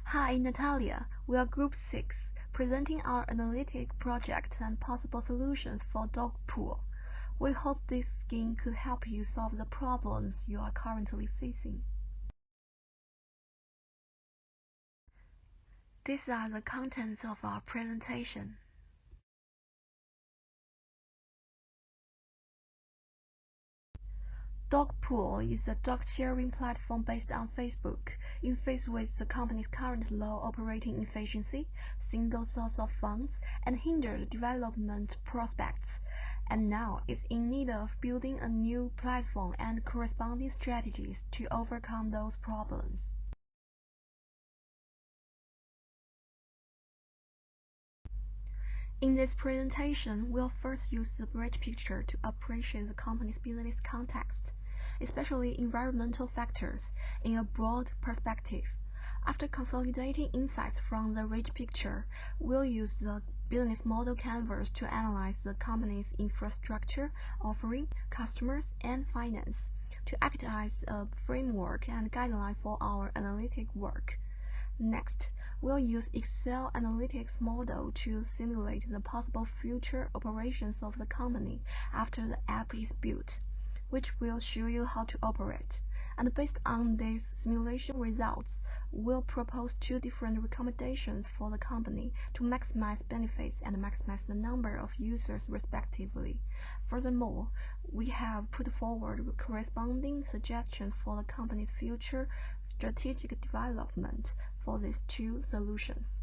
Hi, Natalia. We are Group 6, presenting our analytic project and possible solutions for Dogpool. We hope this scheme could help you solve the problems you are currently facing. These are the contents of our presentation. Dogpool is a dog-sharing platform based on Facebook. In face with the company's current low operating efficiency, single source of funds, and hindered development prospects, and now is in need of building a new platform and corresponding strategies to overcome those problems. In this presentation, we'll first use the bridge picture to appreciate the company's business context, especially environmental factors, in a broad perspective. After consolidating insights from the rich picture, we'll use the business model canvas to analyze the company's infrastructure, offering, customers, and finance, to act as a framework and guideline for our analytic work. Next, we'll use Excel analytics model to simulate the possible future operations of the company after the app is built, which will show you how to operate. And based on these simulation results, we'll propose two different recommendations for the company to maximize benefits and maximize the number of users respectively. Furthermore, we have put forward corresponding suggestions for the company's future strategic development for these two solutions.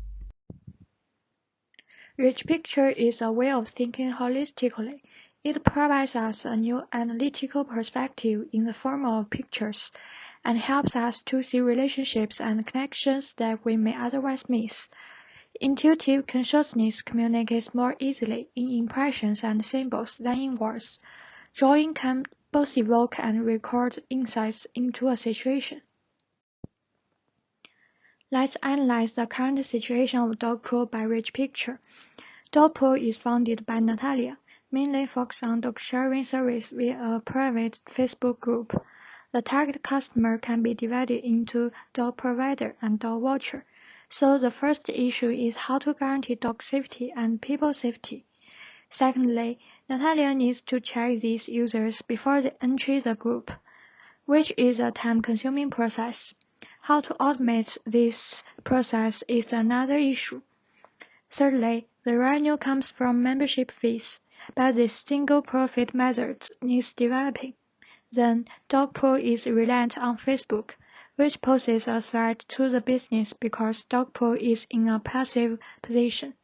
Rich picture is a way of thinking holistically. It provides us a new analytical perspective in the form of pictures and helps us to see relationships and connections that we may otherwise miss. Intuitive consciousness communicates more easily in impressions and symbols than in words. Drawing can both evoke and record insights into a situation. Let's analyze the current situation of Dogpool by Rich Picture. Dogpool is founded by Natalia, mainly focused on dog sharing service via a private Facebook group. The target customer can be divided into dog provider and dog watcher. So the first issue is how to guarantee dog safety and people safety. Secondly, Natalia needs to check these users before they enter the group, which is a time-consuming process. How to automate this process is another issue. Thirdly, the revenue comes from membership fees, but this single profit method needs developing. Then, Dogpool is reliant on Facebook, which poses a threat to the business because Dogpool is in a passive position.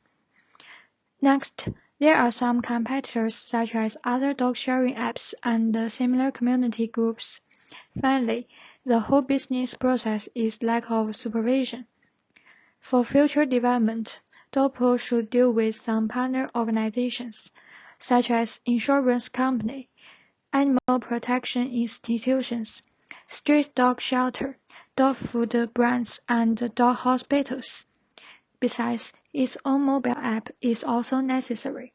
Next, there are some competitors such as other dog-sharing apps and similar community groups. Finally, the whole business process is lack of supervision. For future development, Dogpool should deal with some partner organizations, such as insurance company, animal protection institutions, street dog shelter, dog food brands, and dog hospitals. Besides, its own mobile app is also necessary.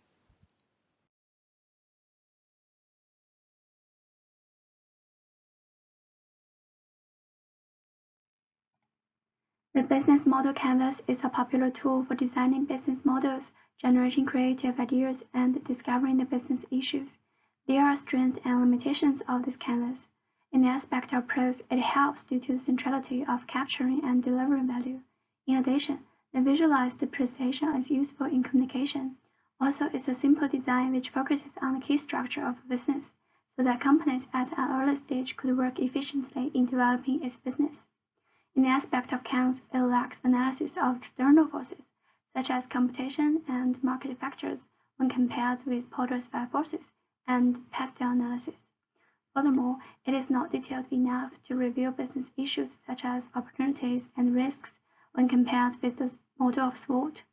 The business model canvas is a popular tool for designing business models, generating creative ideas, and discovering the business issues. There are strengths and limitations of this canvas. In the aspect of prose, it helps due to the centrality of capturing and delivering value. In addition, the visualized presentation is useful in communication. Also, it's a simple design which focuses on the key structure of a business, so that companies at an early stage could work efficiently in developing its business. In the aspect of counts, it lacks analysis of external forces, such as competition and market factors, when compared with Porter's 5 forces and Pastel analysis. Furthermore, it is not detailed enough to reveal business issues such as opportunities and risks when compared with the model of SWOT.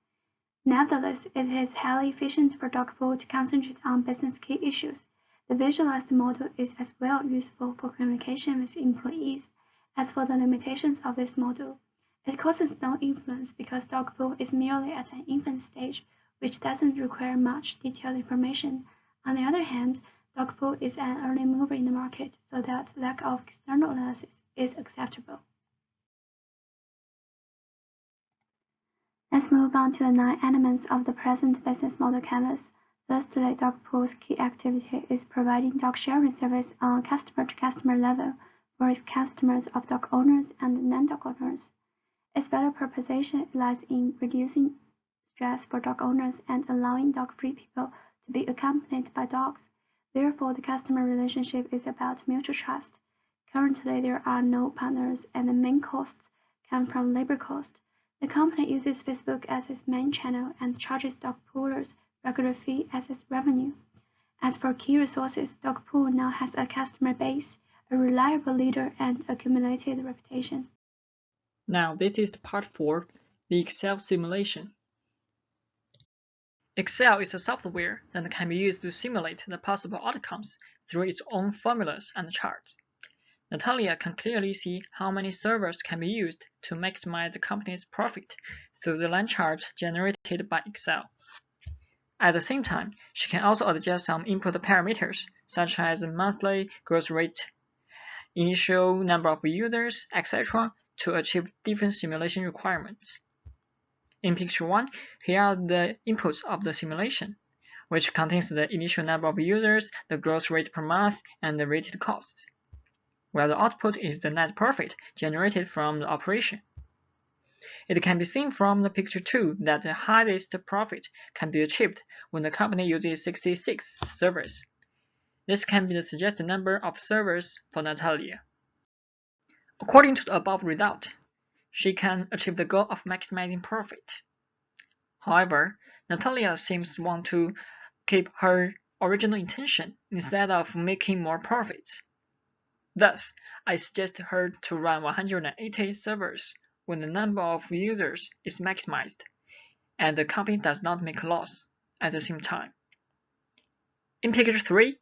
Nevertheless, it is highly efficient for Dogpool to concentrate on business key issues. The visualized model is as well useful for communication with employees. As for the limitations of this model, it causes no influence because Dogpool is merely at an infant stage, which doesn't require much detailed information. On the other hand, Dogpool is an early mover in the market, so that lack of external analysis is acceptable. Let's move on to the 9 elements of the present business model canvas. Firstly, Dogpool's key activity is providing dog sharing service on a customer-to-customer level for its customers of dog owners and non-dog owners. Its value proposition lies in reducing stress for dog owners and allowing dog-free people to be accompanied by dogs. Therefore, the customer relationship is about mutual trust. Currently, there are no partners, and the main costs come from labor cost. The company uses Facebook as its main channel and charges dog poolers regular fee as its revenue. As for key resources, Dogpool now has a customer base, a reliable leader, and accumulated reputation. Now this is part 4, the Excel simulation. Excel is a software that can be used to simulate the possible outcomes through its own formulas and charts. Natalia can clearly see how many servers can be used to maximize the company's profit through the line charts generated by Excel. At the same time, she can also adjust some input parameters, such as monthly growth rate, initial number of users, etc., to achieve different simulation requirements. In picture 1, here are the inputs of the simulation, which contains the initial number of users, the growth rate per month, and the rated costs, while the output is the net profit generated from the operation. It can be seen from the picture 2 that the highest profit can be achieved when the company uses 66 servers. This can be the suggested number of servers for Natalia. According to the above result, she can achieve the goal of maximizing profit. However, Natalia seems to want to keep her original intention instead of making more profits. Thus, I suggest her to run 180 servers when the number of users is maximized and the company does not make a loss at the same time. In picture 3,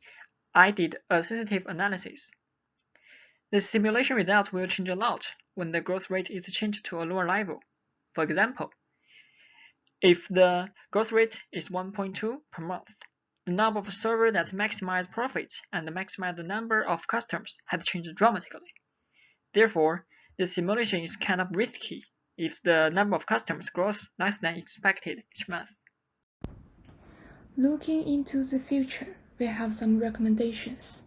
I did a sensitive analysis. The simulation result will change a lot when the growth rate is changed to a lower level. For example, if the growth rate is 1.2 per month, the number of servers that maximize profits and maximize the number of customers had changed dramatically. Therefore, the simulation is kind of risky if the number of customers grows less than expected each month. Looking into the future, we have some recommendations.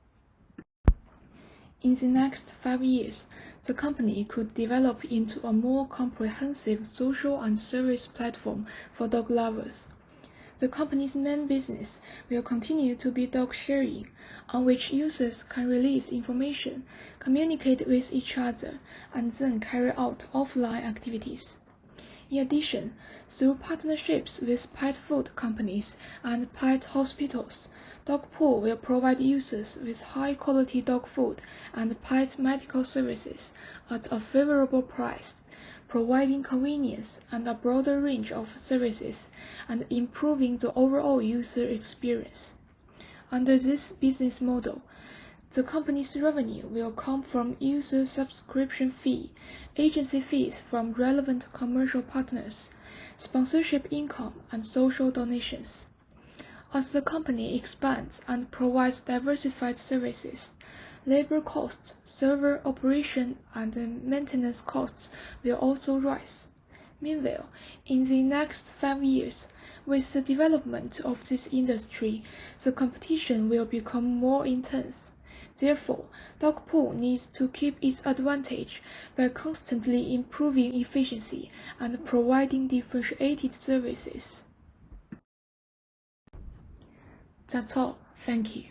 In the next 5 years, the company could develop into a more comprehensive social and service platform for dog lovers. The company's main business will continue to be dog sharing, on which users can release information, communicate with each other, and then carry out offline activities. In addition, through partnerships with pet food companies and pet hospitals, Dogpool will provide users with high-quality dog food and pet medical services at a favorable price, providing convenience and a broader range of services and improving the overall user experience. Under this business model, the company's revenue will come from user subscription fee, agency fees from relevant commercial partners, sponsorship income, and social donations. As the company expands and provides diversified services, labor costs, server operation, and maintenance costs will also rise. Meanwhile, in the next 5 years, with the development of this industry, the competition will become more intense. Therefore, Dogpool needs to keep its advantage by constantly improving efficiency and providing differentiated services. That's all. Thank you.